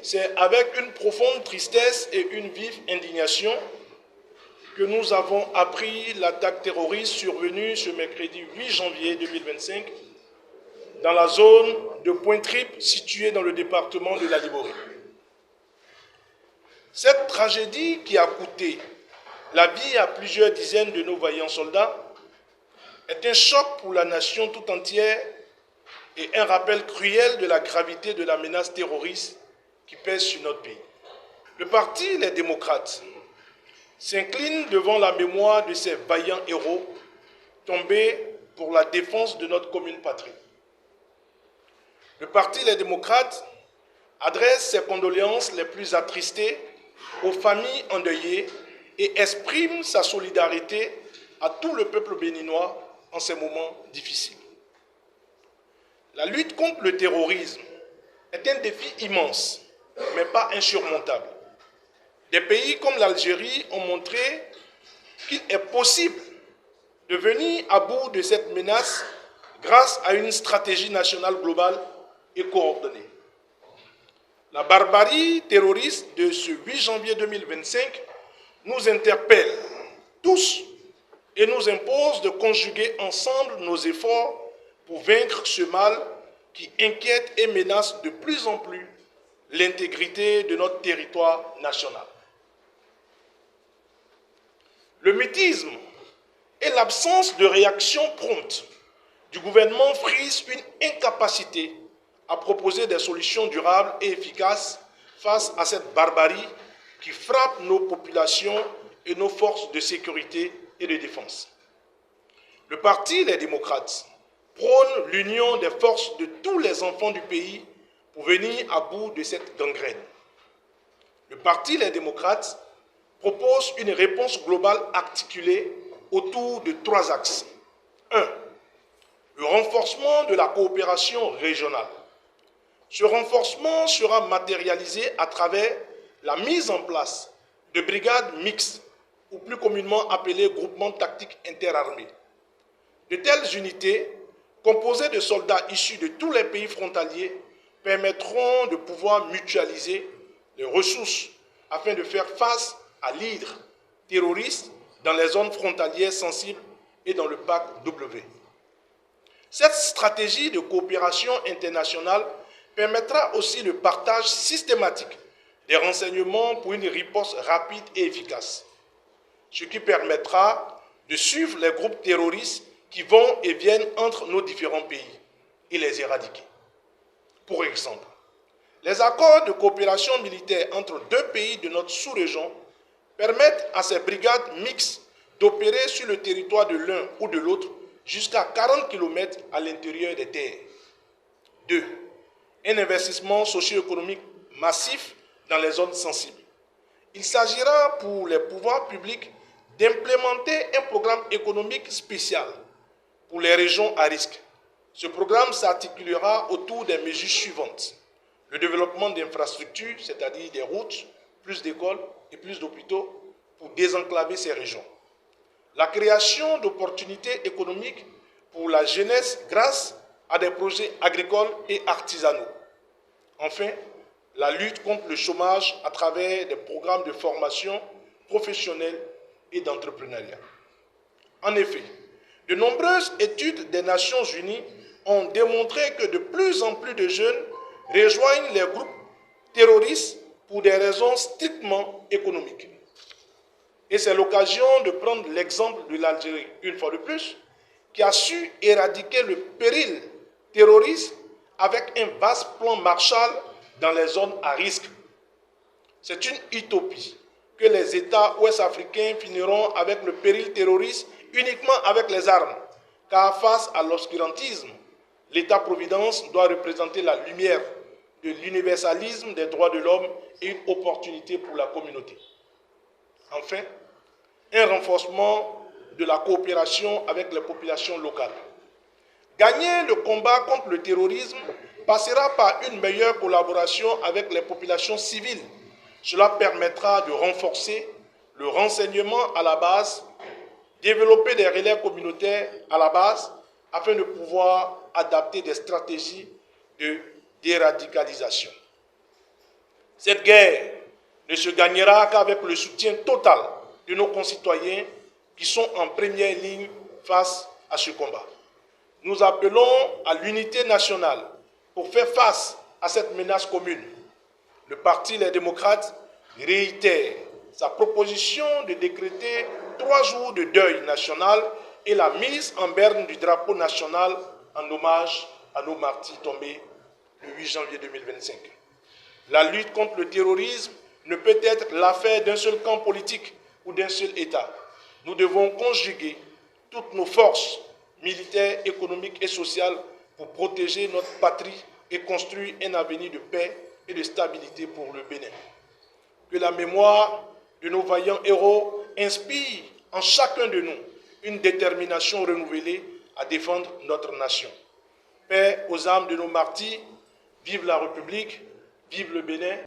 c'est avec une profonde tristesse et une vive indignation que nous avons appris l'attaque terroriste survenue ce mercredi 8 janvier 2025 dans la zone de Pointe-Triple située dans le département de la Liborie. Cette tragédie qui a coûté la vie à plusieurs dizaines de nos vaillants soldats est un choc pour la nation tout entière et un rappel cruel de la gravité de la menace terroriste qui pèse sur notre pays. Le parti Les Démocrates s'incline devant la mémoire de ces vaillants héros tombés pour la défense de notre commune patrie. Le parti Les Démocrates adresse ses condoléances les plus attristées aux familles endeuillées et exprime sa solidarité à tout le peuple béninois en ces moments difficiles. La lutte contre le terrorisme est un défi immense, mais pas insurmontable. Des pays comme l'Algérie ont montré qu'il est possible de venir à bout de cette menace grâce à une stratégie nationale globale et coordonnée. La barbarie terroriste de ce 8 janvier 2025 nous interpelle tous et nous impose de conjuguer ensemble nos efforts pour vaincre ce mal qui inquiète et menace de plus en plus l'intégrité de notre territoire national. Le mutisme et l'absence de réaction prompte du gouvernement frisent une incapacité à proposer des solutions durables et efficaces face à cette barbarie qui frappe nos populations et nos forces de sécurité et de défense. Le parti Les Démocrates prône l'union des forces de tous les enfants du pays pour venir à bout de cette gangrène. Le parti Les Démocrates propose une réponse globale articulée autour de 3 axes. 1. Le renforcement de la coopération régionale. Ce renforcement sera matérialisé à travers la mise en place de brigades mixtes, ou plus communément appelées groupements tactiques interarmés. De telles unités, composées de soldats issus de tous les pays frontaliers, permettront de pouvoir mutualiser les ressources afin de faire face à l'hydre terroriste dans les zones frontalières sensibles et dans le pacte W. Cette stratégie de coopération internationale permettra aussi le partage systématique des renseignements pour une riposte rapide et efficace, ce qui permettra de suivre les groupes terroristes qui vont et viennent entre nos différents pays et les éradiquer. Pour exemple, les accords de coopération militaire entre 2 pays de notre sous-région permettent à ces brigades mixtes d'opérer sur le territoire de l'un ou de l'autre jusqu'à 40 km à l'intérieur des terres. 2. Un investissement socio-économique massif dans les zones sensibles. Il s'agira pour les pouvoirs publics d'implémenter un programme économique spécial pour les régions à risque. Ce programme s'articulera autour des mesures suivantes. Le développement d'infrastructures, c'est-à-dire des routes, plus d'écoles et plus d'hôpitaux pour désenclaver ces régions. La création d'opportunités économiques pour la jeunesse grâce à des projets agricoles et artisanaux. Enfin, la lutte contre le chômage à travers des programmes de formation professionnelle et d'entrepreneuriat. En effet, de nombreuses études des Nations Unies ont démontré que de plus en plus de jeunes rejoignent les groupes terroristes pour des raisons strictement économiques. Et c'est l'occasion de prendre l'exemple de l'Algérie, une fois de plus, qui a su éradiquer le péril terroriste avec un vaste plan Marshall dans les zones à risque. C'est une utopie que les États ouest-africains finiront avec le péril terroriste uniquement avec les armes, car face à l'obscurantisme, l'État-providence doit représenter la lumière de l'universalisme des droits de l'homme et une opportunité pour la communauté. Enfin, un renforcement de la coopération avec les populations locales. Gagner le combat contre le terrorisme passera par une meilleure collaboration avec les populations civiles. Cela permettra de renforcer le renseignement à la base, développer des relais communautaires à la base, afin de pouvoir adapter des stratégies de déradicalisation. Cette guerre ne se gagnera qu'avec le soutien total de nos concitoyens qui sont en première ligne face à ce combat. Nous appelons à l'unité nationale pour faire face à cette menace commune. Le Parti Les Démocrates réitère sa proposition de décréter 3 jours de deuil national et la mise en berne du drapeau national en hommage à nos martyrs tombés le 8 janvier 2025. La lutte contre le terrorisme ne peut être l'affaire d'un seul camp politique ou d'un seul État. Nous devons conjuguer toutes nos forces militaires, économiques et sociales pour protéger notre patrie et construire un avenir de paix et de stabilité pour le Bénin. Que la mémoire de nos vaillants héros inspire en chacun de nous une détermination renouvelée à défendre notre nation. Paix aux âmes de nos martyrs, vive la République, vive le Bénin.